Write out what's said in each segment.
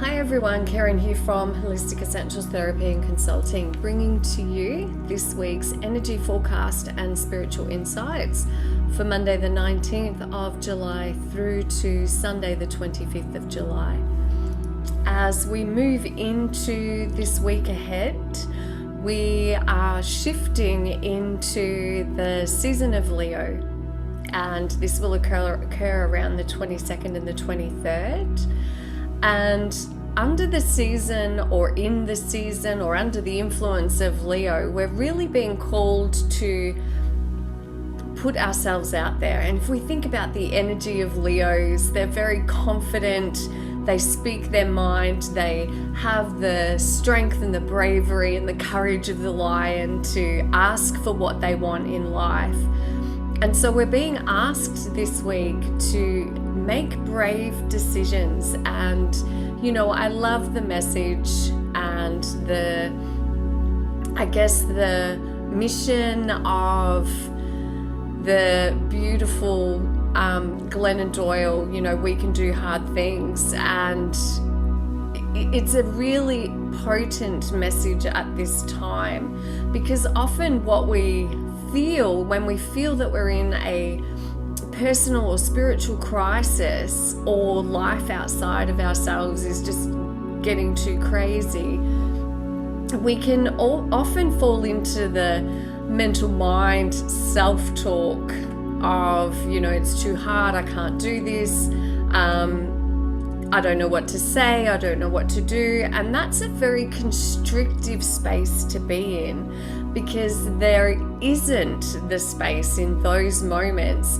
Hi everyone, Karen here from Holistic Essentials Therapy and Consulting, bringing to you this week's energy forecast and spiritual insights for Monday the 19th of July through to Sunday the 25th of July. As we move into this week ahead, we are shifting into the season of Leo, and this will occur around the 22nd and the 23rd. And under the season or in the season or under the influence of Leo, we're really being called to put ourselves out there. And if we think about the energy of Leos, they're very confident, they speak their mind, they have the strength and the bravery and the courage of the lion to ask for what they want in life. And so we're being asked this week to make brave decisions. And, you know, I love the message and the mission of the beautiful Glennon Doyle, you know, we can do hard things. And it's a really potent message at this time, because often what we feel when we feel that we're in a personal or spiritual crisis, or life outside of ourselves is just getting too crazy, we can often fall into the mental mind self-talk of, you know, it's too hard, I can't do this, I don't know what to say, I don't know what to do. And that's a very constrictive space to be in, because there isn't the space in those moments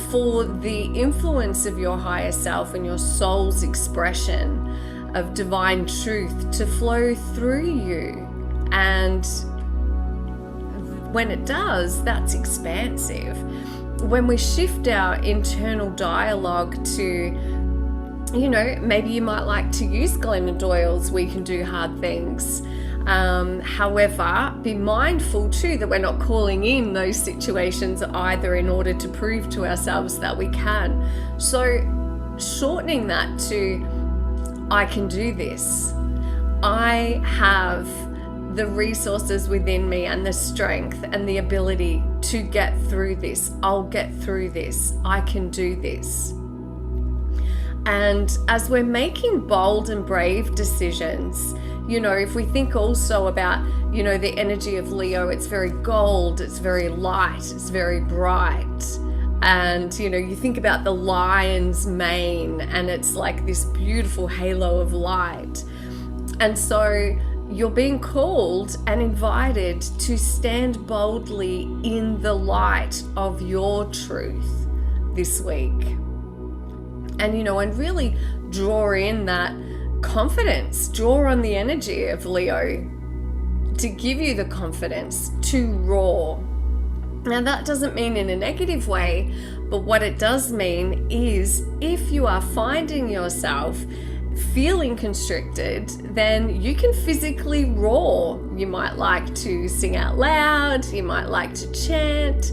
for the influence of your higher self and your soul's expression of divine truth to flow through you. And when it does, that's expansive. When we shift our internal dialogue to, you know, maybe you might like to use Glennon Doyle's "We Can Do Hard Things." However, be mindful too that we're not calling in those situations either in order to prove to ourselves that we can. So shortening that to, I can do this. I have the resources within me and the strength and the ability to get through this. I'll get through this. I can do this. And as we're making bold and brave decisions, you know, if we think also about, you know, the energy of Leo, it's very gold, it's very light, it's very bright. And, you know, you think about the lion's mane and it's like this beautiful halo of light. And so you're being called and invited to stand boldly in the light of your truth this week. And, you know, and really draw in that confidence, draw on the energy of Leo to give you the confidence to roar. Now, that doesn't mean in a negative way, but what it does mean is if you are finding yourself feeling constricted, then you can physically roar. You might like to sing out loud, you might like to chant,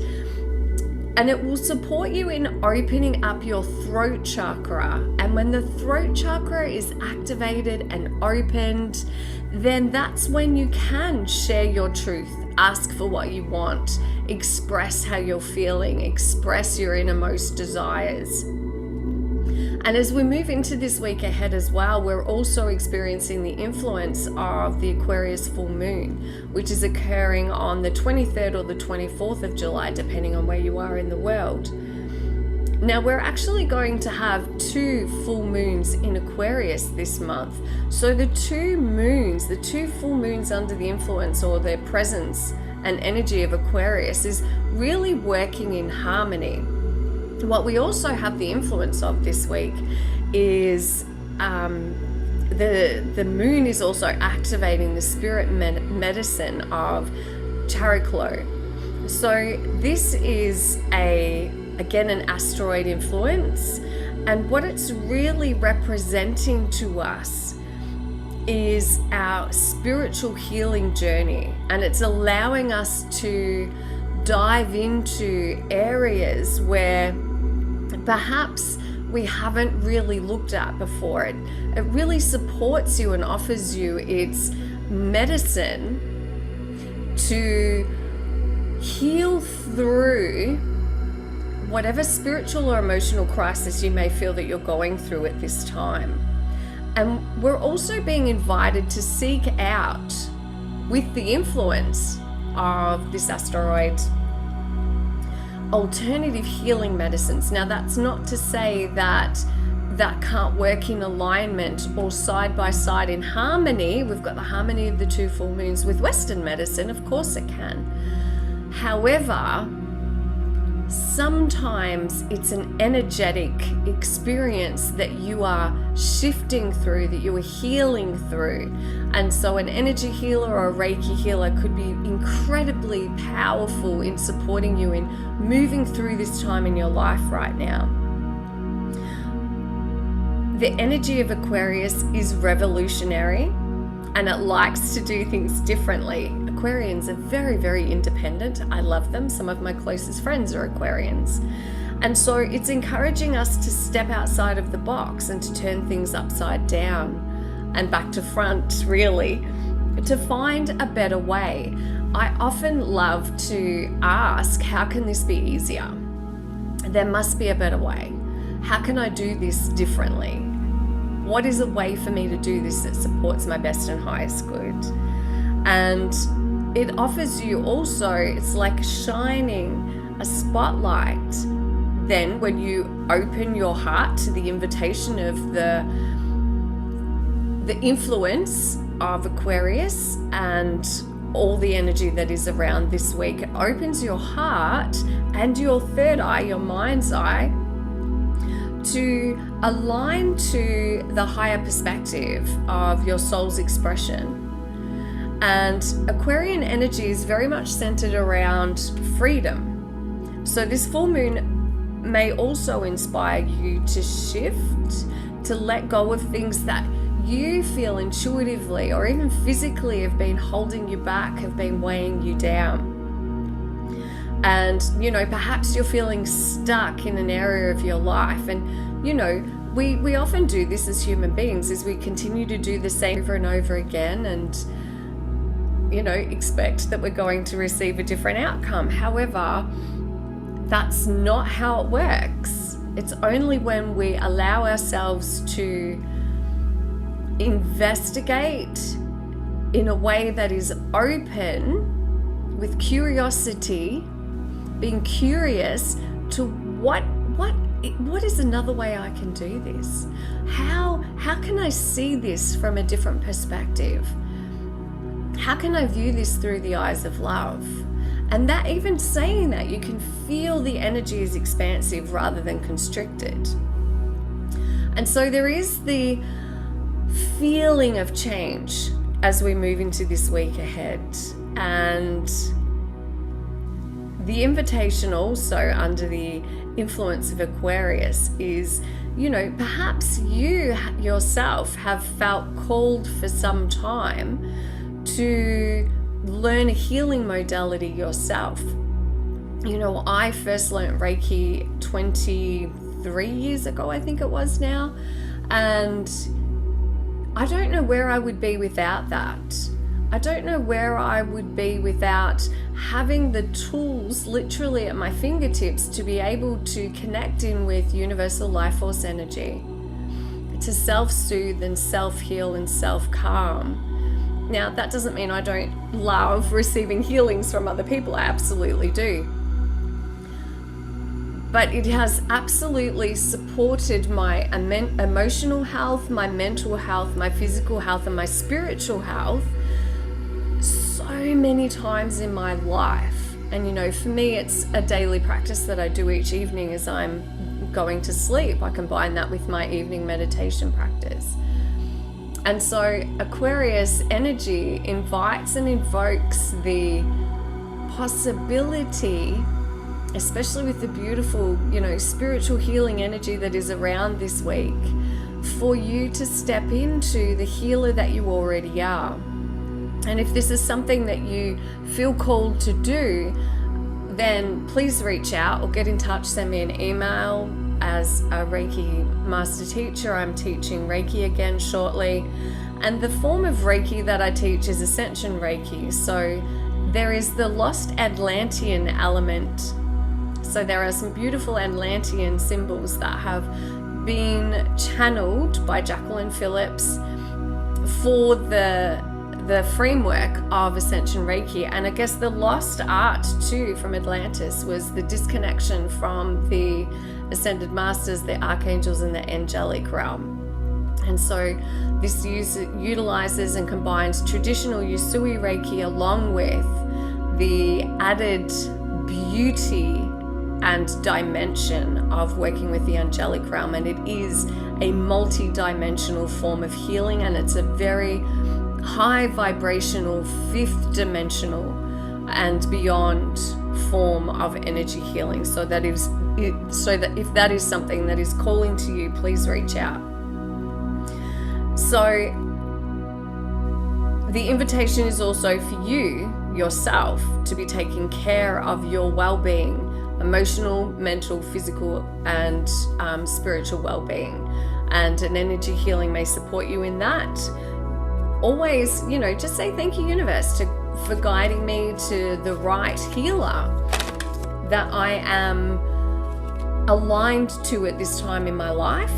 and it will support you in opening up your throat chakra. And when the throat chakra is activated and opened, then that's when you can share your truth, ask for what you want, express how you're feeling, express your innermost desires. And as we move into this week ahead as well, we're also experiencing the influence of the Aquarius full moon, which is occurring on the 23rd or the 24th of July, depending on where you are in the world. Now, we're actually going to have 2 full moons in Aquarius this month. So the 2 full moons under the influence or the presence and energy of Aquarius is really working in harmony. What we also have the influence of this week is the moon is also activating the spirit medicine of Clarke. So this is again an asteroid influence, and what it's really representing to us is our spiritual healing journey, and it's allowing us to dive into areas where perhaps we haven't really looked at before. It really supports you and offers you its medicine to heal through whatever spiritual or emotional crisis you may feel that you're going through at this time. And we're also being invited to seek out, with the influence of this asteroid, alternative healing medicines. Now, that's not to say that that can't work in alignment or side by side in harmony. We've got the harmony of the 2 full moons with Western medicine. Of course it can. However, sometimes it's an energetic experience that you are shifting through, that you are healing through. And so an energy healer or a Reiki healer could be incredibly powerful in supporting you in moving through this time in your life right now. The energy of Aquarius is revolutionary, and it likes to do things differently. Aquarians are very, very independent. I love them. Some of my closest friends are Aquarians. And so it's encouraging us to step outside of the box and to turn things upside down and back to front, really, to find a better way. I often love to ask, how can this be easier? There must be a better way. How can I do this differently? What is a way for me to do this that supports my best and highest good? And it offers you also, it's like shining a spotlight then when you open your heart to the invitation of the influence of Aquarius and all the energy that is around this week. It opens your heart and your third eye, your mind's eye, to align to the higher perspective of your soul's expression. And Aquarian energy is very much centered around freedom. So this full moon may also inspire you to shift, to let go of things that you feel intuitively or even physically have been holding you back, have been weighing you down. And, perhaps you're feeling stuck in an area of your life. And, we often do this as human beings, is we continue to do the same over and over again and, expect that we're going to receive a different outcome. However, that's not how it works. It's only when we allow ourselves to investigate in a way that is open, with curiosity, being curious to what is another way I can do this? How can I see this from a different perspective? How can I view this through the eyes of love? And that, even saying that, you can feel the energy is expansive rather than constricted. And so there is the feeling of change as we move into this week ahead. And the invitation also under the influence of Aquarius is, perhaps you yourself have felt called for some time to learn a healing modality yourself. I first learned Reiki 23 years ago, I think it was now. And I don't know where I would be without that. I don't know where I would be without having the tools literally at my fingertips to be able to connect in with universal life force energy, to self-soothe and self-heal and self-calm. Now, that doesn't mean I don't love receiving healings from other people. I absolutely do. But it has absolutely supported my emotional health, my mental health, my physical health, and my spiritual health so many times in my life. And for me, it's a daily practice that I do each evening as I'm going to sleep. I combine that with my evening meditation practice. And so Aquarius energy invites and invokes the possibility, especially with the beautiful, spiritual healing energy that is around this week, for you to step into the healer that you already are. And if this is something that you feel called to do, then please reach out or get in touch, send me an email, as a Reiki master teacher. I'm teaching Reiki again shortly. And the form of Reiki that I teach is Ascension Reiki. So there is the lost Atlantean element. So there are some beautiful Atlantean symbols that have been channeled by Jacqueline Phillips for the framework of Ascension Reiki. And I guess the lost art too from Atlantis was the disconnection from the Ascended Masters, the Archangels, and the Angelic realm. And so this utilizes and combines traditional Usui Reiki along with the added beauty and dimension of working with the angelic realm. And it is a multi-dimensional form of healing, and it's a very high vibrational, fifth dimensional and beyond form of energy healing. So that if that is something that is calling to you, please reach out. So the invitation is also for you yourself to be taking care of your well-being, emotional, mental, physical, and spiritual well-being. And an energy healing may support you in that. Always, just say thank you, universe, for guiding me to the right healer that I am aligned to at this time in my life.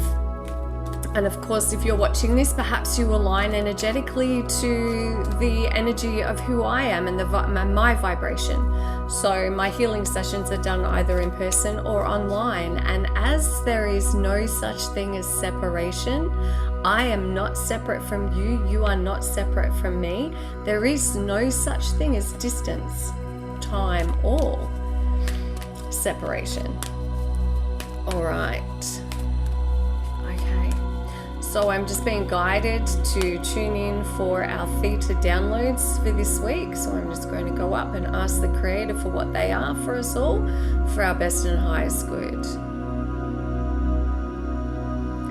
And of course, if you're watching this, perhaps you align energetically to the energy of who I am and my vibration. So my healing sessions are done either in person or online. And as there is no such thing as separation, I am not separate from you. You are not separate from me. There is no such thing as distance, time, or separation. All right. Okay. So I'm just being guided to tune in for our theta downloads for this week. So I'm just going to go up and ask the Creator for what they are for us all, for our best and highest good.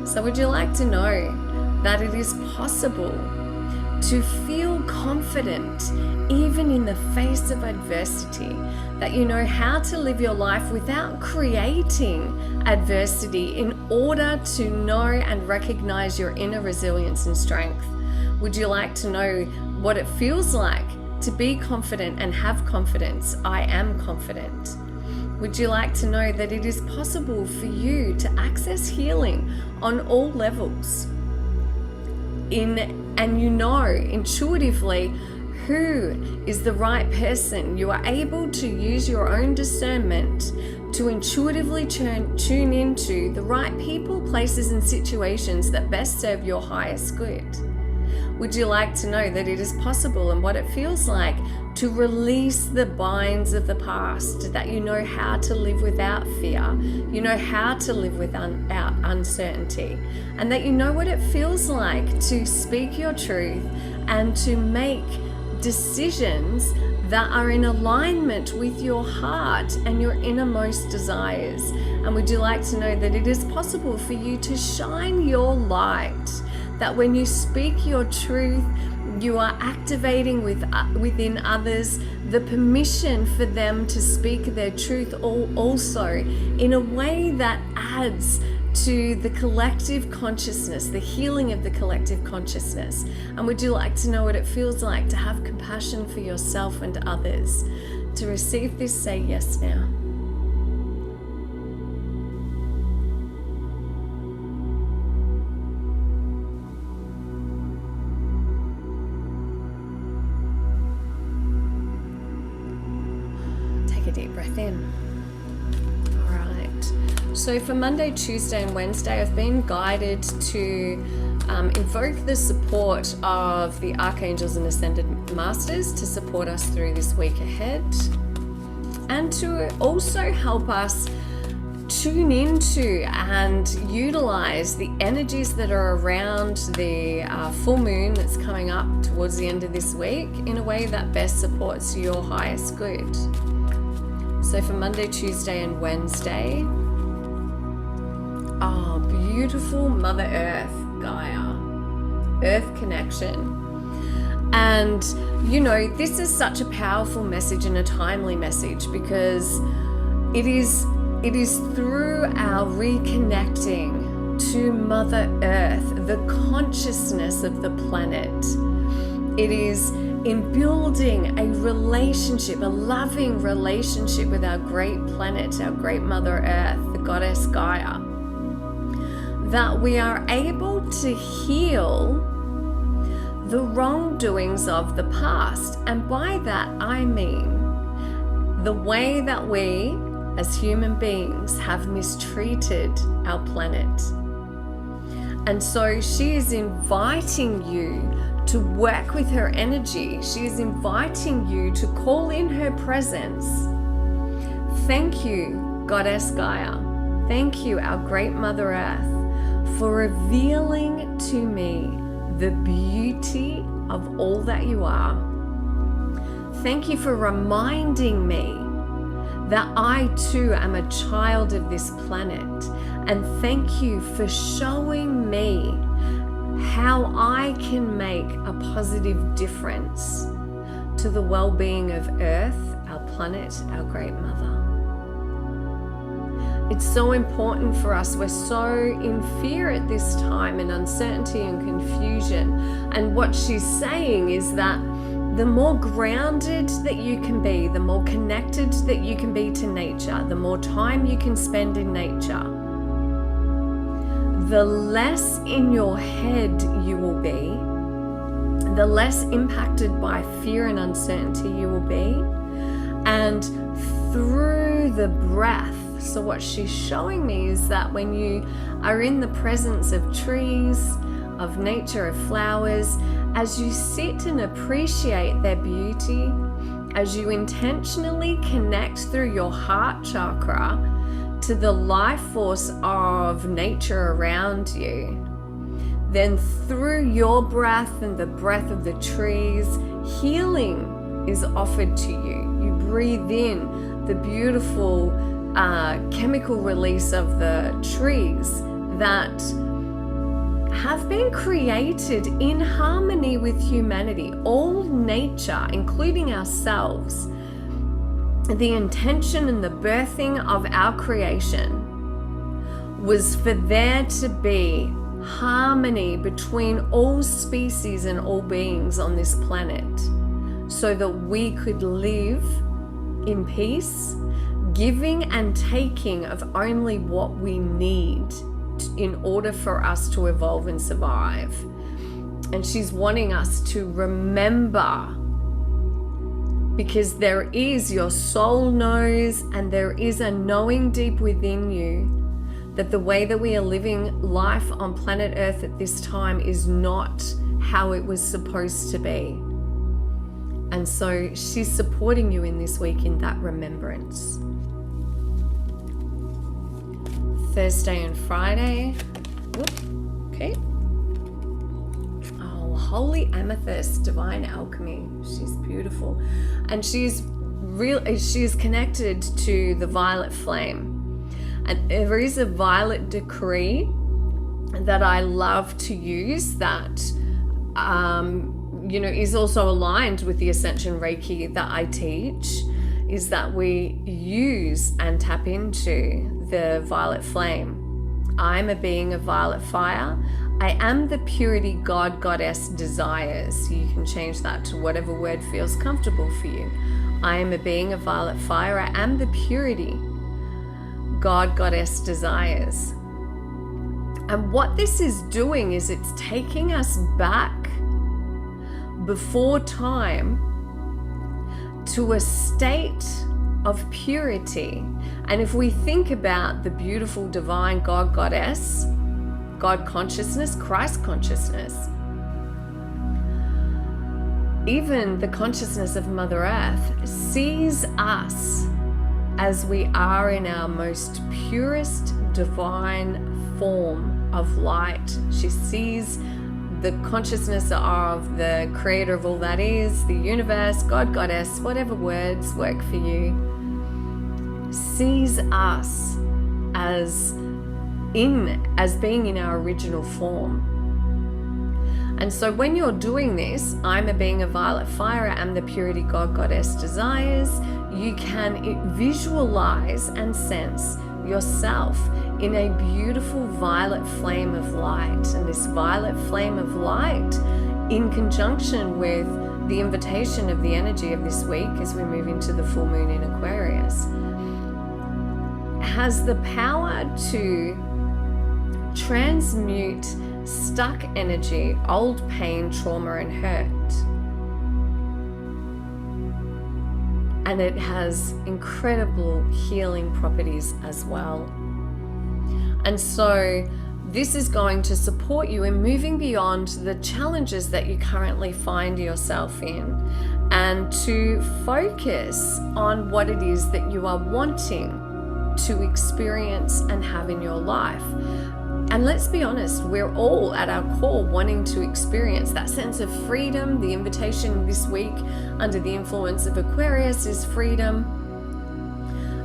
So would you like to know that it is possible to feel confident even in the face of adversity, that you know how to live your life without creating adversity in order to know and recognize your inner resilience and strength? Would you like to know what it feels like to be confident and have confidence? I am confident. Would you like to know that it is possible for you to access healing on all levels? And you know intuitively who is the right person. You are able to use your own discernment to intuitively tune into the right people, places, and situations that best serve your highest good. Would you like to know that it is possible and what it feels like to release the binds of the past, that you know how to live without fear, you know how to live without uncertainty, and that you know what it feels like to speak your truth and to make decisions that are in alignment with your heart and your innermost desires? And would you like to know that it is possible for you to shine your light, that when you speak your truth, you are activating within others the permission for them to speak their truth also in a way that adds to the collective consciousness, the healing of the collective consciousness? And would you like to know what it feels like to have compassion for yourself and others? To receive this, say yes now. Take a deep breath in. All right. So for Monday, Tuesday, and Wednesday, I've been guided to invoke the support of the Archangels and Ascended Masters to support us through this week ahead, and to also help us tune into and utilize the energies that are around the full moon that's coming up towards the end of this week in a way that best supports your highest good. So for Monday, Tuesday, and Wednesday, beautiful Mother Earth, Gaia, Earth connection. And you know, this is such a powerful message and a timely message, because it is It is through our reconnecting to Mother Earth, the consciousness of the planet. It is in building a relationship, a loving relationship with our great planet, our great Mother Earth, the goddess Gaia, that we are able to heal the wrongdoings of the past. And by that I mean the way that we as human beings have mistreated our planet. And so she is inviting you to work with her energy. She is inviting you to call in her presence. Thank you, Goddess Gaia. Thank you, our great Mother Earth, for revealing to me the beauty of all that you are. Thank you for reminding me that I too am a child of this planet. And thank you for showing me how I can make a positive difference to the well-being of Earth, our planet, our great Mother. It's so important for us. We're so in fear at this time, and uncertainty and confusion. And what she's saying is that the more grounded that you can be, the more connected that you can be to nature, the more time you can spend in nature, the less in your head you will be, the less impacted by fear and uncertainty you will be. And through the breath, so what she's showing me is that when you are in the presence of trees, of nature, of flowers, as you sit and appreciate their beauty, as you intentionally connect through your heart chakra to the life force of nature around you, then through your breath and the breath of the trees, healing is offered to you. You breathe in the beautiful chemical release of the trees that have been created in harmony with humanity, all nature, including ourselves. The intention and the birthing of our creation was for there to be harmony between all species and all beings on this planet, so that we could live in peace, giving and taking of only what we need in order for us to evolve and survive. And she's wanting us to remember, because there is, your soul knows, and there is a knowing deep within you that the way that we are living life on planet Earth at this time is not how it was supposed to be. And so she's supporting you in this week in that remembrance. Thursday and Friday. Okay. Oh, Holy Amethyst, Divine Alchemy. She's beautiful. And she's connected to the violet flame. And there is a violet decree that I love to use that is also aligned with the Ascension Reiki that I teach, is that we use and tap into the violet flame. I'm a being of violet fire. I am the purity God, Goddess desires. You can change that to whatever word feels comfortable for you. I am a being of violet fire. I am the purity God, Goddess desires. And what this is doing is it's taking us back before time to a state of purity. And if we think about the beautiful divine God, Goddess, God consciousness, Christ consciousness, even the consciousness of Mother Earth sees us as we are in our most purest divine form of light. She sees the consciousness of the creator of all that is, the universe, God, Goddess, whatever words work for you, sees us as being in our original form. And so when you're doing this, I'm a being of violet fire, I am the purity God, Goddess desires, you can visualize and sense yourself in a beautiful violet flame of light. And this violet flame of light, in conjunction with the invitation of the energy of this week as we move into the full moon in Aquarius, has the power to transmute stuck energy, old pain, trauma, and hurt. And it has incredible healing properties as well. And so this is going to support you in moving beyond the challenges that you currently find yourself in, and to focus on what it is that you are wanting to experience and have in your life. And let's be honest, we're all at our core wanting to experience that sense of freedom. The invitation this week under the influence of Aquarius is freedom.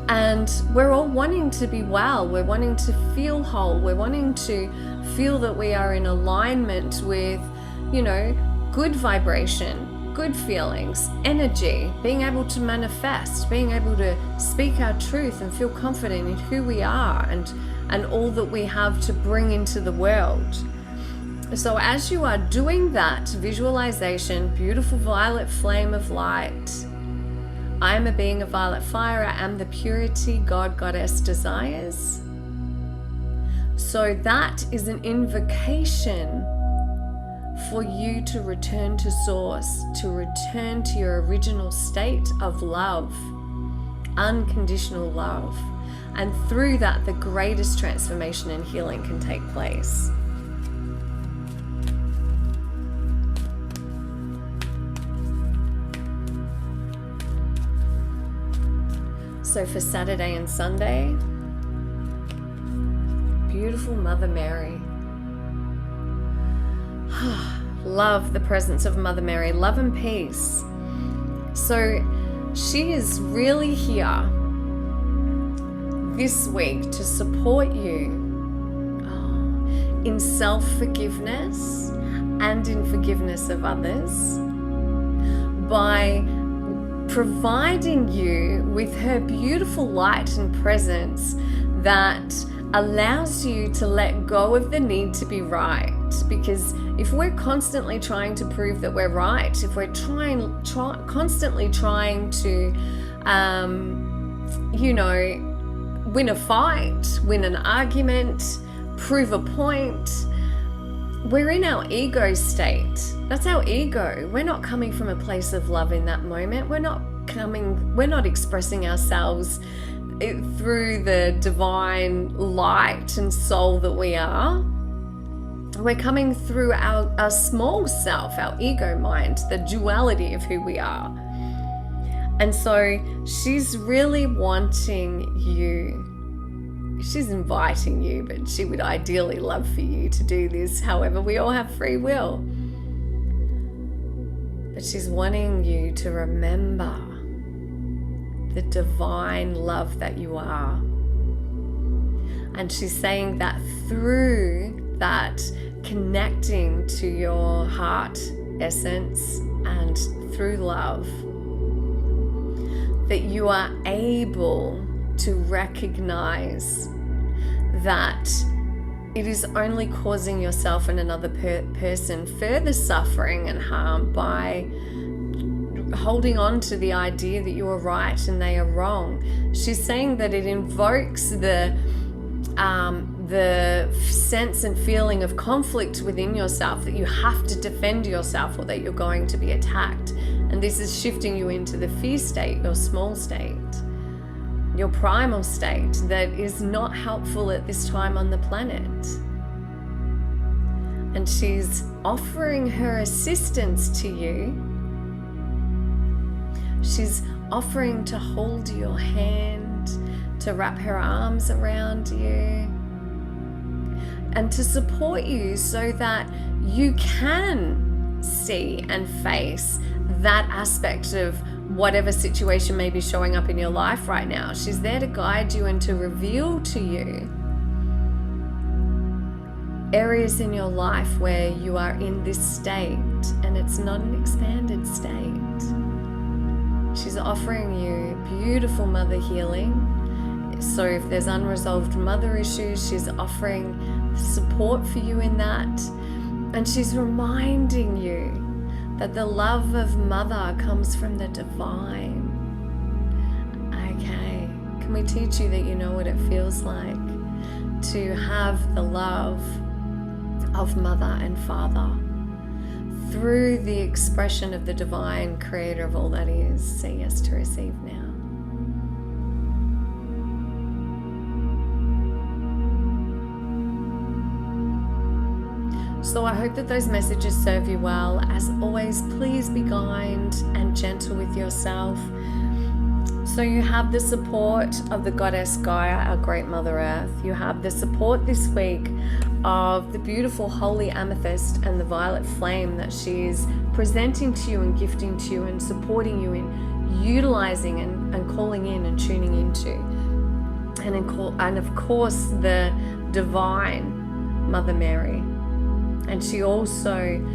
And we're all wanting to be well. We're wanting to feel whole. We're wanting to feel that we are in alignment with, good vibration, good feelings, energy, being able to manifest, being able to speak our truth and feel confident in who we are and all that we have to bring into the world. So as you are doing that visualization, beautiful violet flame of light, I am a being of violet fire, I am the purity God, Goddess desires. So that is an invocation for you to return to source, to return to your original state of love, unconditional love. And through that, the greatest transformation and healing can take place. So for Saturday and Sunday, beautiful Mother Mary. Love the presence of Mother Mary, love and peace. So she is really here this week to support you in self-forgiveness and in forgiveness of others by providing you with her beautiful light and presence that allows you to let go of the need to be right. Because if we're constantly trying to prove that we're right, if we're constantly trying to win a fight, win an argument, prove a point, we're in our ego state. That's our ego. We're not coming from a place of love in that moment. We're not expressing ourselves through the divine light and soul that we are. We're coming through our small self, our ego mind, the duality of who we are. And so she's really wanting you, she's inviting you, but she would ideally love for you to do this. However, we all have free will. But she's wanting you to remember the divine love that you are. And she's saying that through that connecting to your heart essence and through love, that you are able to recognize that it is only causing yourself and another person further suffering and harm by holding on to the idea that you are right and they are wrong. She's saying that it invokes the sense and feeling of conflict within yourself, that you have to defend yourself or that you're going to be attacked. And this is shifting you into the fear state, your small state, your primal state that is not helpful at this time on the planet. And she's offering her assistance to you. She's offering to hold your hand, to wrap her arms around you, and to support you so that you can see and face that aspect of whatever situation may be showing up in your life right now. She's there to guide you and to reveal to you areas in your life where you are in this state and it's not an expanded state. She's offering you beautiful mother healing. So if there's unresolved mother issues, she's offering support for you in that. And she's reminding you that the love of mother comes from the divine. Okay, can we teach you that you know what it feels like to have the love of mother and father through the expression of the divine creator of all that is? Say yes to receive now. So I hope that those messages serve you well. As always, please be kind and gentle with yourself. So you have the support of the goddess Gaia, our great Mother Earth. You have the support this week of the beautiful holy amethyst and the violet flame that she's presenting to you and gifting to you and supporting you in utilizing and calling in and tuning into. And of course the divine Mother Mary. And she also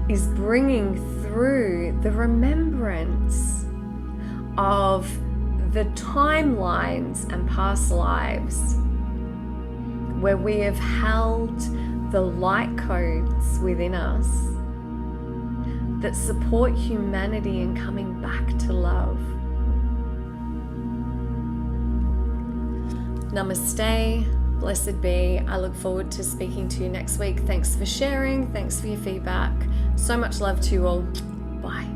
is bringing through the remembrance of the timelines and past lives where we have held the light codes within us that support humanity in coming back to love. Namaste. Blessed be. I look forward to speaking to you next week. Thanks for sharing. Thanks for your feedback. So much love to you all. Bye.